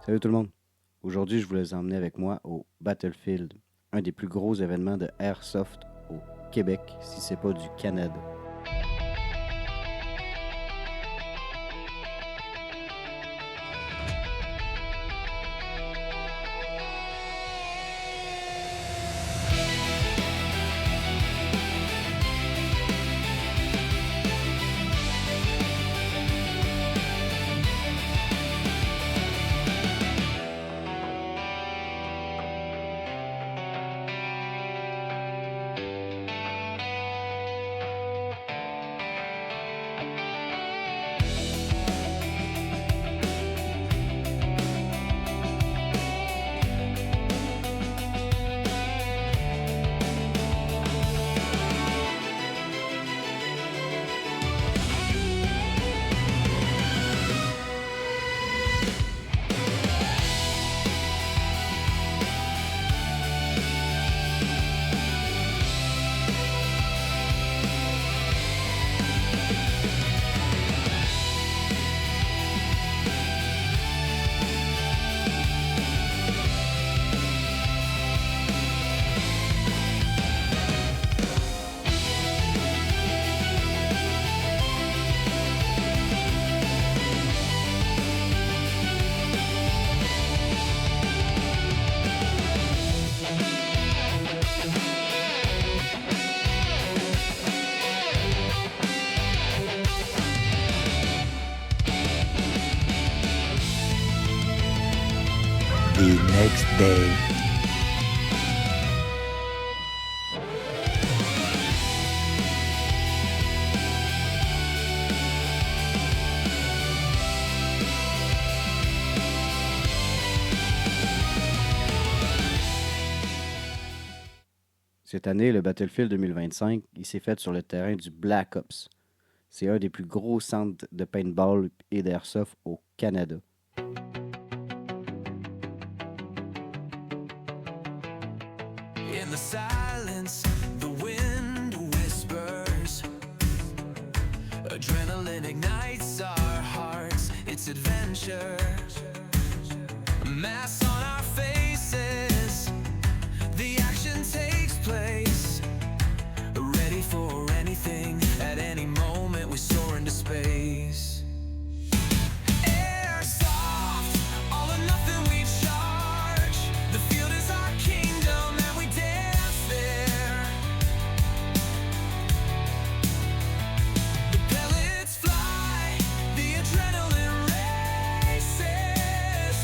Salut tout le monde. Aujourd'hui, je voulais vous emmener avec moi au Battlefield, un des plus gros événements de Airsoft au Québec, si c'est pas du Canada. The next day. Cette année, le Battlefield 2025, il s'est fait sur le terrain du Black Ops. C'est un des plus gros centres de paintball et d'airsoft au Canada. In the silence, the wind whispers. Adrenaline ignites our hearts. It's adventure. A mask on our faces. The action takes place. Ready for anything. At any moment, we soar into space. Airsoft, all or nothing we charge. The field is our kingdom and we dance there. The pellets fly, the adrenaline races.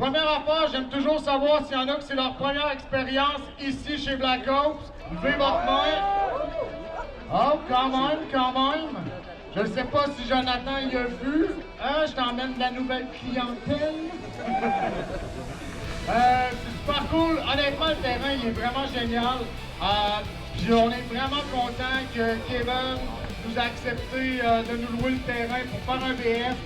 Première affaire, j'aime toujours savoir s'il y en a que c'est leur première expérience ici chez Black Ops. Levez votre main. Oh, quand même. Je ne sais pas si Jonathan y a vu. Je t'emmène de la nouvelle clientèle. C'est super cool. Honnêtement, le terrain, il est vraiment génial. Puis on est vraiment content que Kevin nous a accepté de nous louer le terrain pour faire un BF.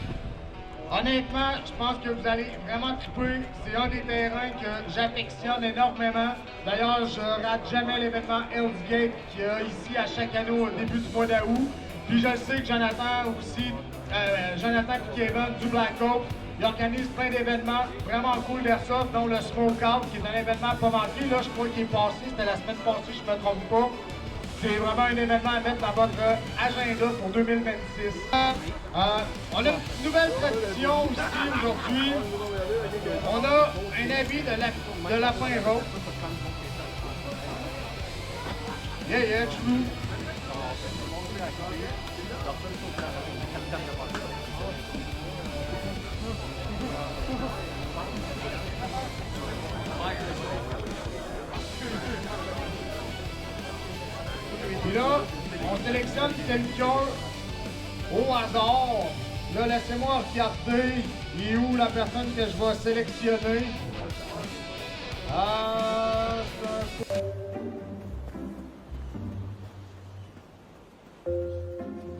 Honnêtement, je pense que vous allez vraiment triper. C'est un des terrains que j'affectionne énormément. D'ailleurs, je rate jamais l'événement Hell's Gate qu'il y a ici à chaque année au début du mois d'août. Puis je sais que Jonathan aussi, Jonathan et Kevin du Black Ops, ils organisent plein d'événements vraiment cool d'Airsoft, dont le Smokeout, qui est un événement pas manqué. Là, je crois qu'il est passé, c'était la semaine passée, je ne me trompe pas. C'est vraiment un événement à mettre dans votre agenda pour 2026. On a une nouvelle tradition aussi aujourd'hui. On a un avis de lapin rose. Yeah, true. Puis là, on sélectionne quelqu'un au hasard. Là, laissez-moi regarder. Il est où la personne que je vais sélectionner?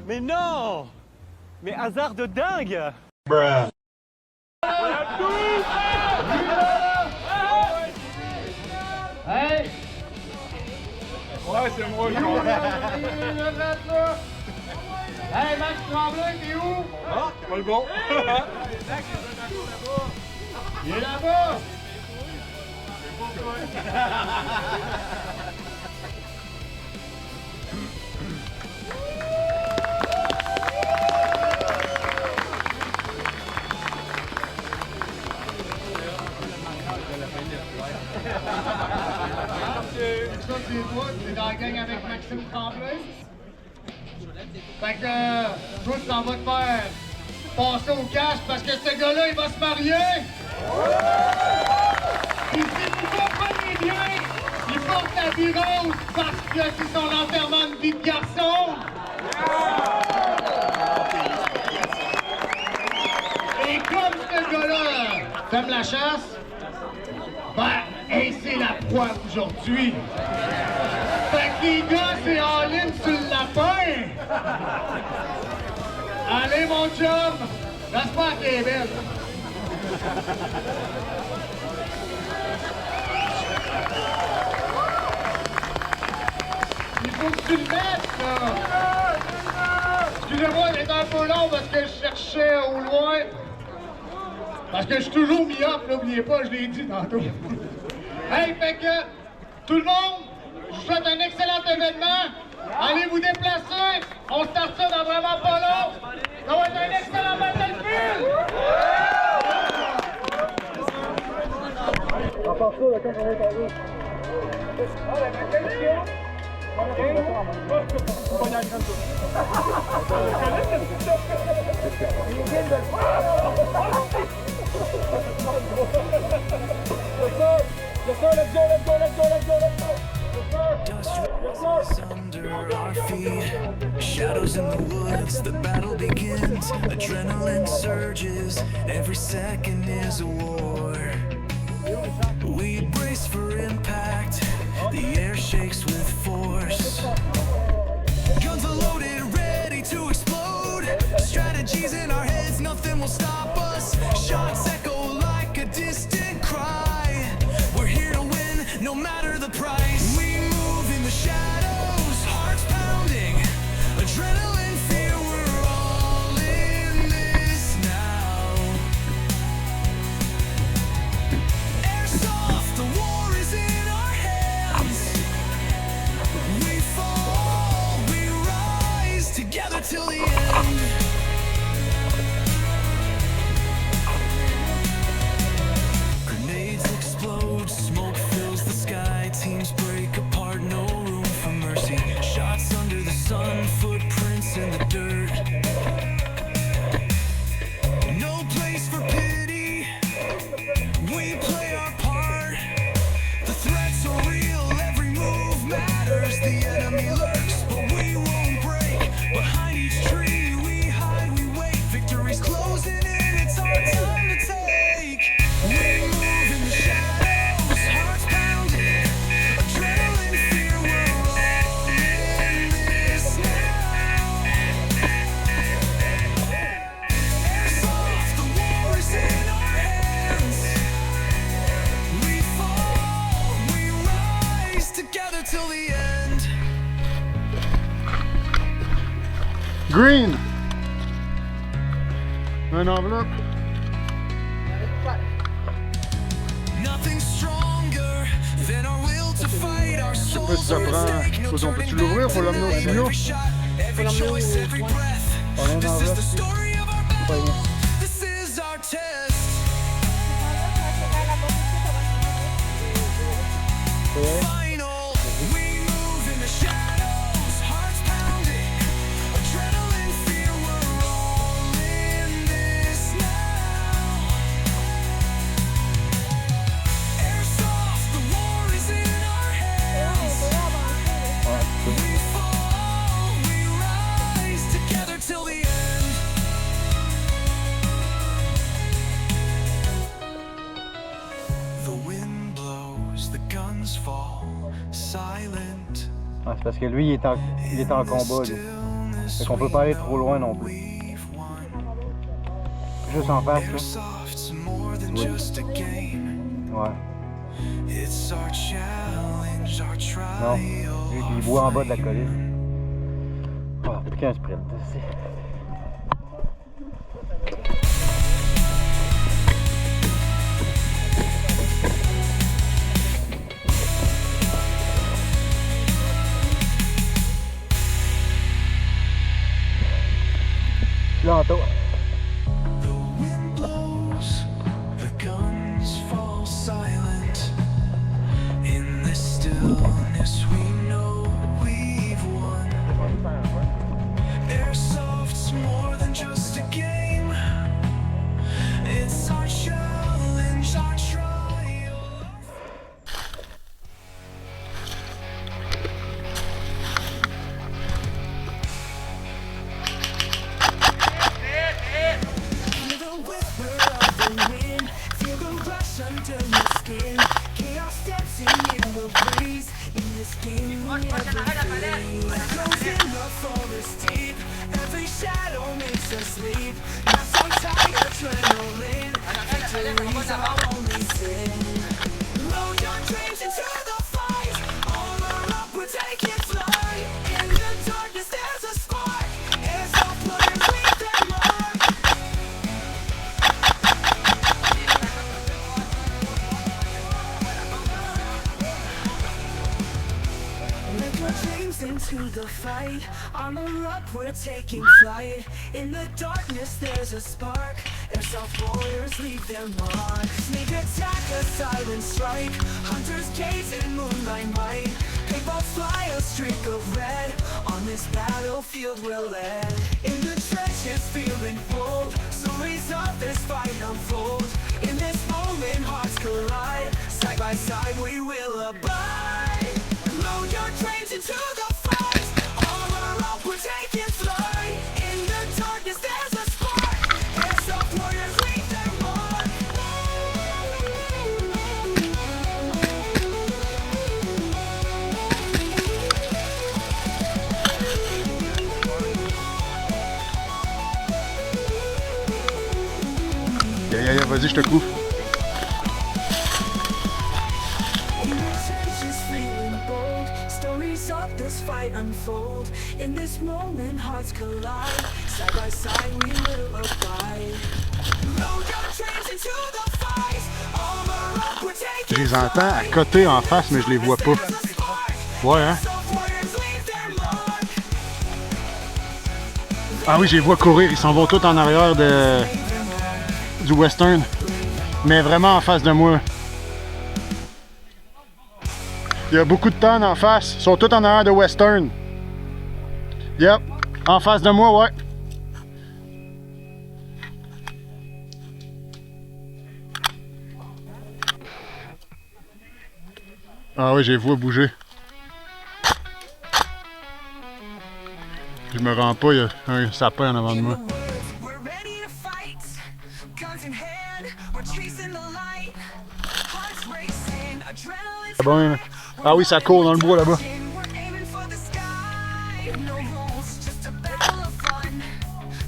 Mais non! Mais hasard de dingue! Bruh. Hey! Ouais, c'est moi, Hey, Max Tremblay, t'es où? Ah, pas le bon. Il est là-bas! Ça, c'est toi, t'es dans la gang avec Maxime Tremblay. Fait que, toi, tu t'en vas te faire passer au cash parce que ce gars-là, il va se marier! Puis si vous comprenez bien, il porte la vie rose parce que c'est son enterrement de vie de garçon! Et comme ce gars-là t'aimes la chasse, c'est la proie aujourd'hui. Fait que les gars, c'est en ligne sur le lapin. Allez, mon chum, j'espère qu'elle est belle. Il faut que tu le mettes, là. Excusez-moi d'être un peu long parce que je cherchais au loin. Parce que je suis toujours mi-up, n'oubliez pas, je l'ai dit tantôt. Hey, fait que, tout le monde, je vous souhaite un excellent événement. Allez vous déplacer. On start ça dans vraiment pas long. Ça va être un excellent Battlefield. À part ça, quand on est parlé. Dust under our feet, shadows in the woods, the battle begins, adrenaline surges, every second is a war. We brace for impact, the air shakes with force. Guns are loaded, ready to explode, strategies in our heads, nothing will stop us. Shots echo like a distant cry, we're here to win, no matter the price. We move in the shadows, hearts pounding, adrenaline, fear, we're all in this now. Airsoft, the war is in our hands. We fall, we rise, together till the end. Une enveloppe. Nothing stronger than our will to fight our souls. Ça prend. Peux-tu l'ouvrir? Faut l'amener au studio. Every choice, every breath. This is the story of our battle. This is our test. Final, we move in the shadows, hearts pounding, adrenaline, fear, we're all in this now. Airsoft, the war is in our hands. We fall, we rise together till the end. The wind blows, the guns fall, silent. Ah, c'est parce que lui, il est en combat, lui. Fait qu'on peut pas aller trop loin non plus. Juste en face, là. Airsoft's more than just a game. Ouais. It's our challenge, our Non. Lui, trial. il boit en bas de la colline. Ah, plus qu'un sprint. Là, en taux. The wind blows, the guns fall silent. In this stillness we know we've won. Airsoft's more than just a game. It's our challenge, our trial. Feel the whisper of the wind, feel the rush under your skin. Chaos dancing in the breeze. In this game, we everything. Echoes in the forest deep. Every shadow makes us leap. Not so tired, adrenaline. Victory's our only sin. Load your dreams into the fight. Armor up, we're taking flight. In the darkness, there's a spark. Airsoft warriors leave their mark. Let your dreams into the fight. Armor up, we're taking flight. In the darkness, there's a spark. Airsoft warriors leave their mark. Sneak attack, a silent strike. Hunters gaze in moonlight might. Paintballs fly, a streak of red. On this battlefield we're led. In the trenches, feeling bold. Stories of this fight unfold. In this moment, hearts collide. Side by side, we will abide. Load your dreams into the fight. Armor up, we're taking flight. In the darkness, there's a spark. Airsoft warriors leave their mark. Vas-y, je te couvre. Stories of this fight unfold. In this moment, hearts collide. Side by side, we will abide. Load your dreams into the fight. Armor up, we're taking Je les entends à côté en face, mais je les vois pas. Ouais, hein? Ah oui, je les vois courir. Ils s'en vont tous en arrière du western. Mais vraiment en face de moi. Il y a beaucoup de tonnes en face. Ils sont tous en arrière de western. Yep. En face de moi, ouais. Ah oui, je les vois bouger. Je me rends pas, il y a un sapin en avant de moi. We're ready to fight. Guns in hand, we're chasing the light. Hearts racing, adrenaline. Bon, ah oui, ça court dans le bois là-bas. We're aiming for the sky. No rules, just a battle of fun.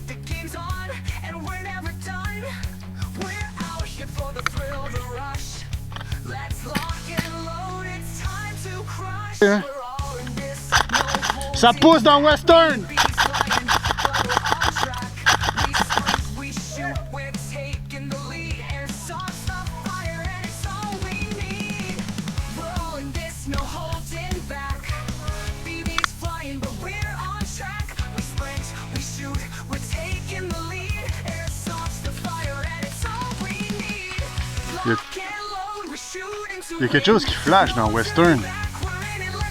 The game's on, and we're never done. We're out here for the thrill, the rush. Let's lock and load, it's time to crush. Yeah. We're all in this, no rules. Ça pousse dans western! Beats flying, but we're on track. We squeeze, we shoot, Il y a quelque chose qui flash dans Western.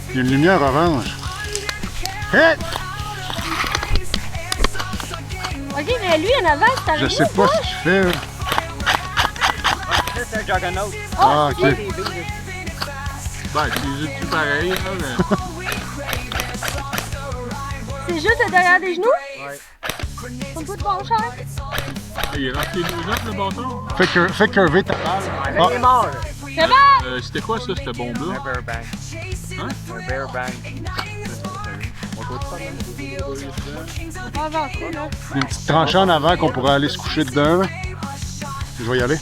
Il y a une lumière orange. Hé! Ok, mais lui en avant, c'est Je sais pas ce qu'il fait. Là. C'est un juggernaut. Ah, ok. Ben, c'est juste pareil, là, mais... C'est juste derrière des genoux? Ouais. Son coup de pencheur? Il est rentré 2 ans, le bâton. Fais curver ta balle. Il est mort, là. C'est bon! C'était quoi, ça, cette bombe-là? Un bear bang. Hein? Un bear bang. On va avancer, là. Une petite tranchée en avant qu'on pourrait aller se coucher dedans. Là. Je vais y aller.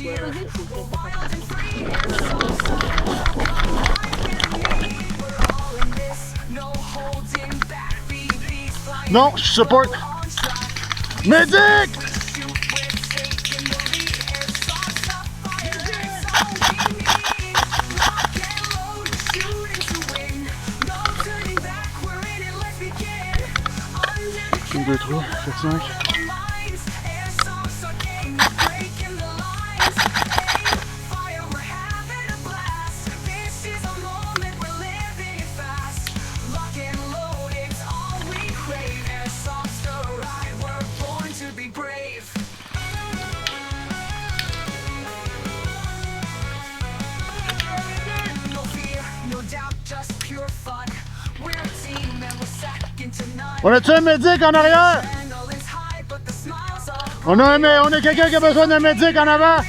Non, je support. Médic! Un, deux, trois, 4, 5. On a-tu un médic en arrière? On a quelqu'un qui a besoin d'un médic en avant?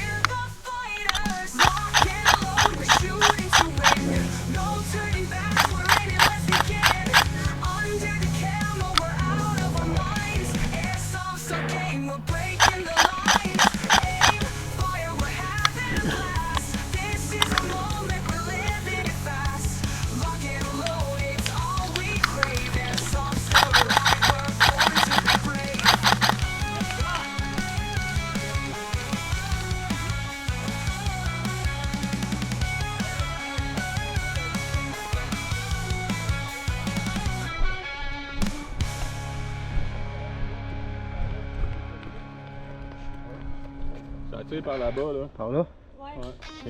Ça tire par là-bas, là. Par là? Ouais.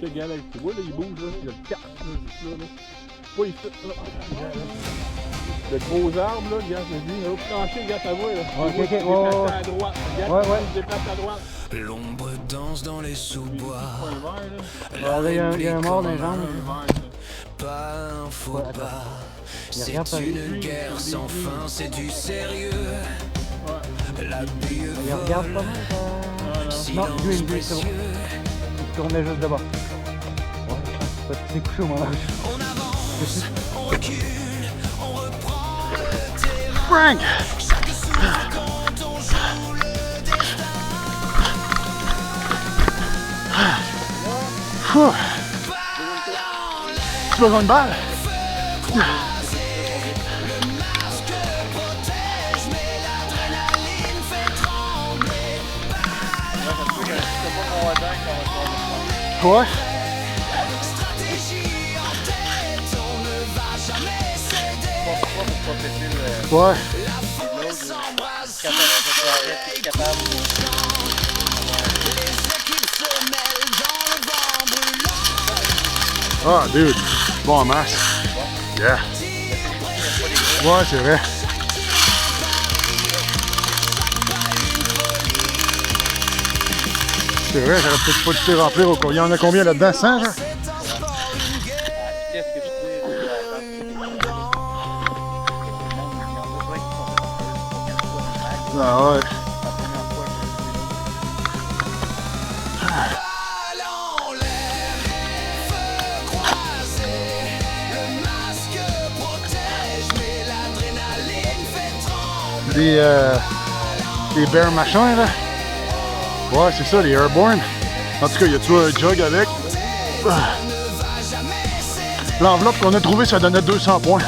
Le gars, là, tu vois, là, il bouge, là. Il y a le 4, là, juste là, là. Pas ici, là. Le gros arbre, là, regarde, je dis, là, tranché, regarde, ça voit, là. Ok, ok, Il se déplace à droite. Regarde, Ouais. il se déplace à droite. L'ombre danse dans les sous-bois. Point vert, là. Là, il y a un mort dans les jambes. Pas un faux pas. C'est regarde, ça une guerre sans fin, c'est du sérieux. La bulle Il regarde pas mal. Non, lui, c'est bon. précieux. Il tournait juste de bord. Ouais, tu t'es couché au moment. On avance, on recule, on reprend le terrain. Frank! Chaque souffle compte, on joue le destin. Tu veux une balle? Ouais. Stratégie en tête, on ne va jamais céder. Ouais. La forêt s'embrasse, les équipes se mêlent dans le vent brûlant. Ah, dude. Bon en masse. Yeah. Ouais, c'est vrai. C'est vrai, j'aurais peut-être pas dû te remplir au courrier. Il y en a combien là-dedans? 100, genre? Ah ouais. Balle en l'air, feu croisé, le masque protège, mais l'adrénaline fait trembler. Des bear machins, là. Ouais, c'est ça, les airborne. En tout cas, y a-tu un jug avec? L'enveloppe qu'on a trouvée, ça donnait 200 points.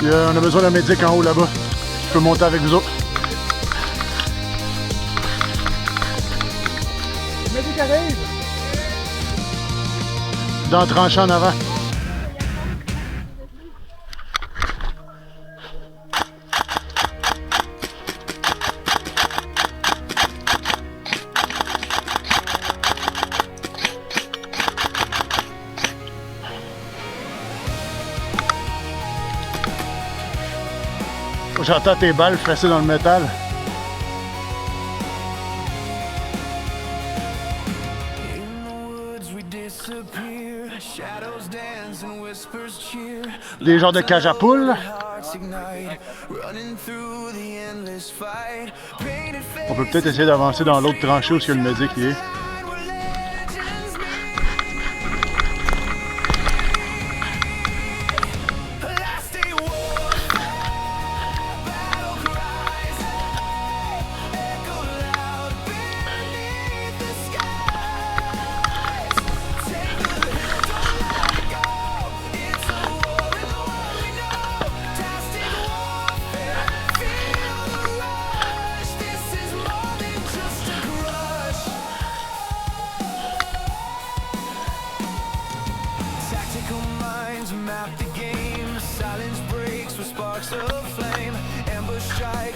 On a besoin d'un médic en haut là-bas. Je peux monter avec vous autres. Le médic arrive! Dans le tranchant en avant. J'entends tes balles fessées dans le métal. Des genres de cage à poules. On peut peut-être essayer d'avancer dans l'autre tranchée où il y a le médic qui est.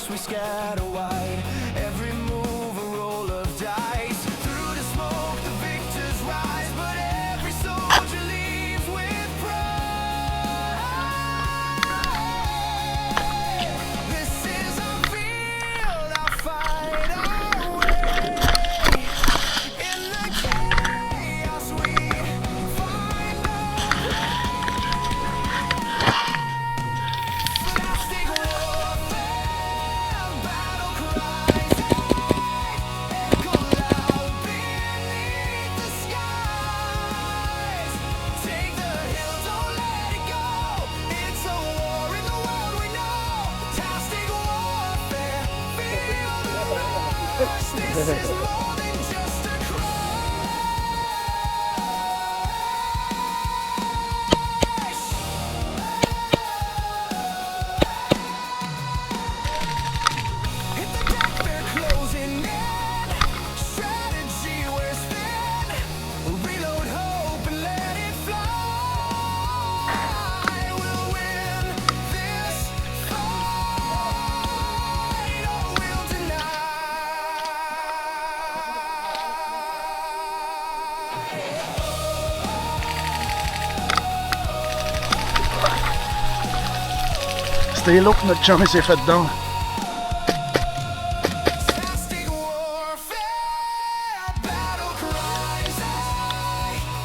We scatter wide. Every move a roll of dice. Through the smoke the victors rise, but every soldier leaves with pride. This is our field, our fight, our way. In the chaos we find the plastic warfare. This is more than just a crash. Hit the deck, they're closing in. Strategy, we're thin. Reload hope and let it fly. We'll win this fight, or we'll deny. C'était là que notre chum s'est fait dedans. Plastic warfare, battle cries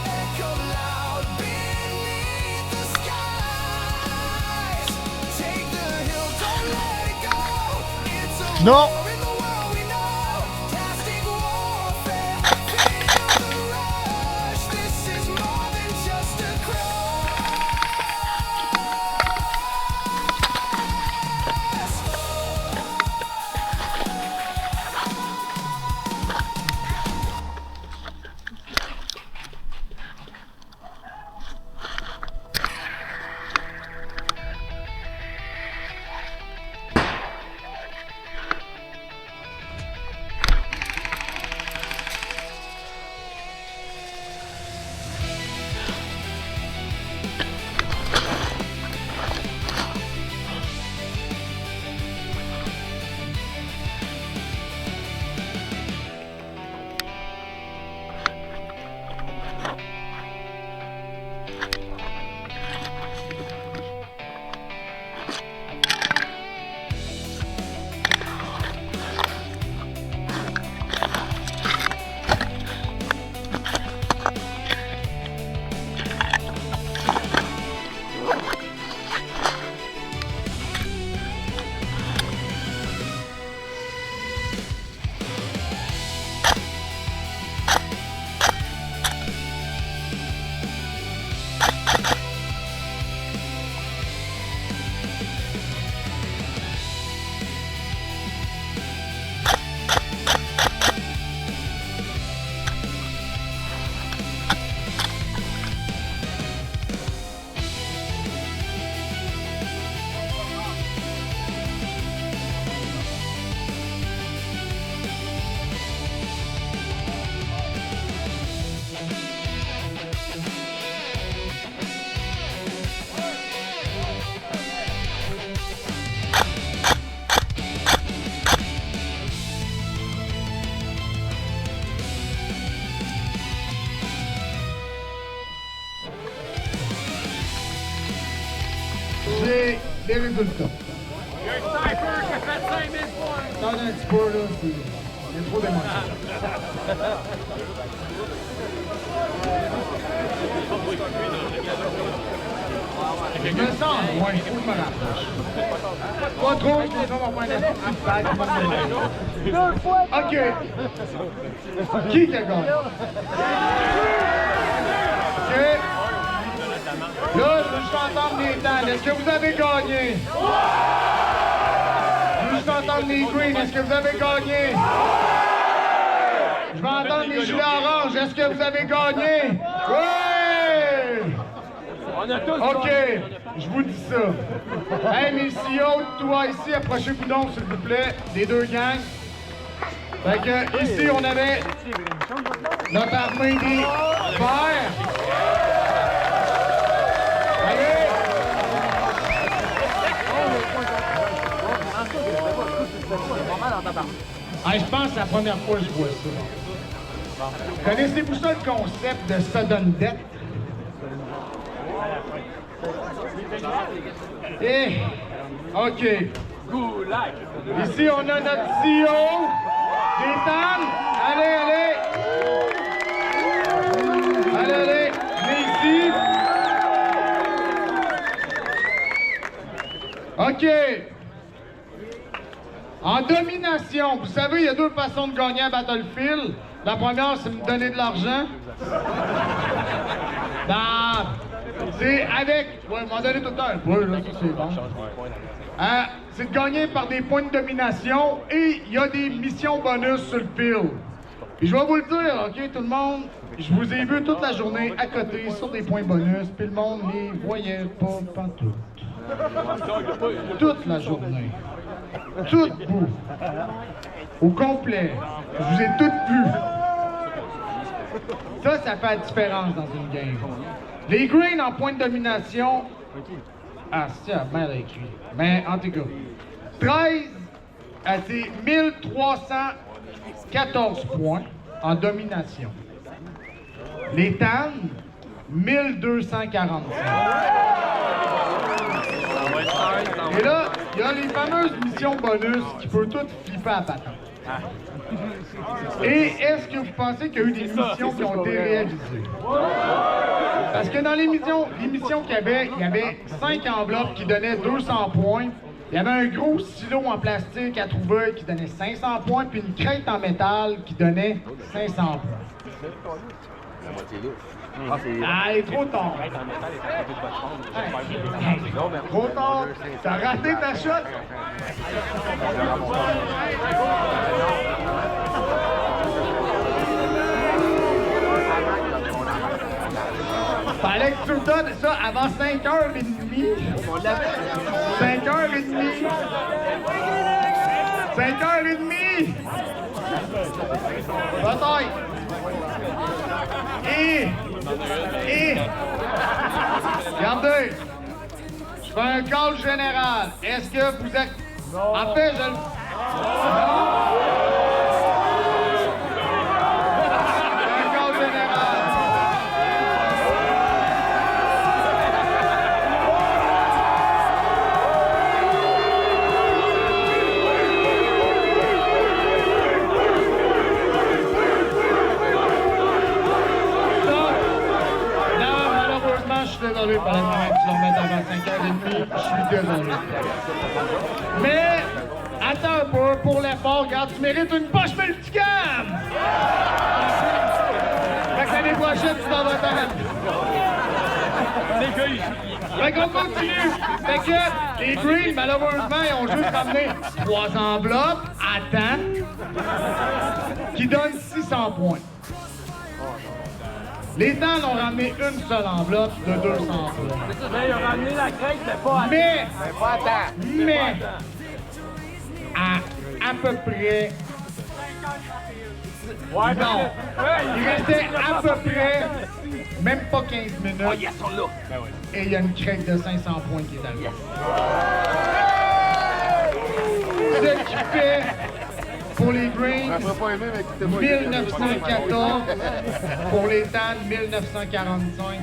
echo loud beneath the skies. Take the hill, don't let it go. It's a Non! war in the world we know. Plastic warfare, feel the rush. This is more than just a crash. J'ai les résultats. Attends un petit peu, là. Il y a trop d'émotions. Je me sens loin, il faut que je me rapproche. Pas trop, je me sens mon point de OK. Qui a gagné? OK. Là, je veux juste entendre les temps. Est-ce que vous avez gagné? Je veux juste entendre les greens. Est-ce que vous avez gagné? Je veux entendre les gilets oranges. Est-ce que vous avez gagné? Oui! On a tous OK, gagné. je vous dis ça. Hey, mes CEO, toi ici, approchez-vous donc, s'il vous plaît, les deux gangs. Fait que, ici, on avait notre armée des verts. Allez! Ah, je pense que c'est la première fois que je vois ça. Connaissez-vous ça, le concept de sudden death? Eh, OK. Ici, on a notre CEO, Gaétan. Allez, allez. Allez, allez. Venez ici. OK. En domination, vous savez, il y a deux façons de gagner à Battlefield. La première, c'est me donner de l'argent. C'est avec... Ouais, m'en donner tout le temps un peu, là, ça c'est bon. C'est de gagner par des points de domination et il y a des missions bonus sur le field. Puis je vais vous le dire, OK, tout le monde, je vous ai vu toute la journée à côté sur des points bonus, puis le monde les voyait pas pantoute. Toute la journée. Tout bout. Au complet. Je vous ai toutes vues. Ça fait la différence dans une game. Les greens en point de domination. Ah, c'est la merde écrit. Mais en tout cas, 13 à c'est 1314 points en domination. Les TAN, 1245. Et là, il y a les fameuses missions bonus qui peuvent toutes flipper à patente. Et est-ce que vous pensez qu'il y a eu des missions qui ont été réalisées? Parce que dans les missions qu'il y avait 5 enveloppes qui donnaient 200 points. Il y avait un gros silo en plastique à trouver qui donnait 500 points, puis une crête en métal qui donnait 500 points. Ah, il est trop tard. Trop tard. T'as raté ta shot. Fallait que tu me donnes ça avant 5h30. 5h30. 5h30. Bataille. Et, regardez, je fais un call général. Est-ce que vous êtes... En fait, je le... Un call général. Je suis désolé pour la première kilomètre avant 5h30, je suis désolé. Mais, attends un peu, pour l'effort, regarde, tu mérites une poche multicam! Fait que l'année prochaine, tu t'en vas faire. Fait qu'on continue. Fait que les Greens, malheureusement, ils ont juste ramené 3 enveloppes à temps qui donnent 600 points. Les temps ont ramené une seule enveloppe de 200 points. Mais ils ont ramené la crête, mais pas à Mais à peu près... Ouais, non. Il restait à peu près même pas 15 minutes. Oh, yes, on l'a. Et il y a une crête de 500 points qui est arrivée. Ce qui fait... Pour les Greens, 1914. Pour les Tan, 1945.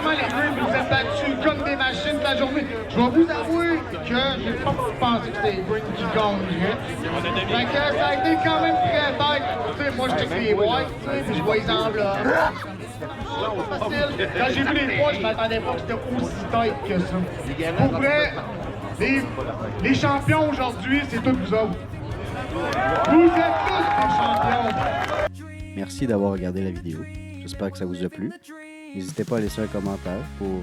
vraiment, les gars, ils vous êtes battus comme des machines toute la journée. Je vais vous avouer que j'ai pas pensé que c'était les Bruins qui gagneraient. Fait que ça a été quand même très tête. Tu sais, moi, je check les boîtes, tu sais, puis je vois les enveloppes. Facile. Quand j'ai vu les poids, je m'attendais pas que c'était aussi tête que ça. Pour vrai, les champions aujourd'hui, c'est tous vous autres. Vous êtes tous des champions. Merci d'avoir regardé la vidéo. J'espère que ça vous a plu. N'hésitez pas à laisser un commentaire pour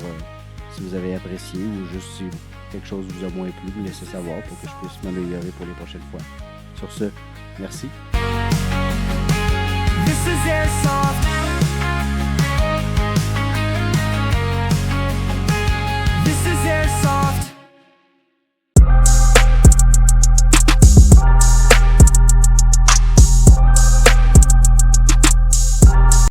si vous avez apprécié ou juste si quelque chose vous a moins plu, vous laissez savoir pour que je puisse m'améliorer pour les prochaines fois. Sur ce, merci. This is Airsoft.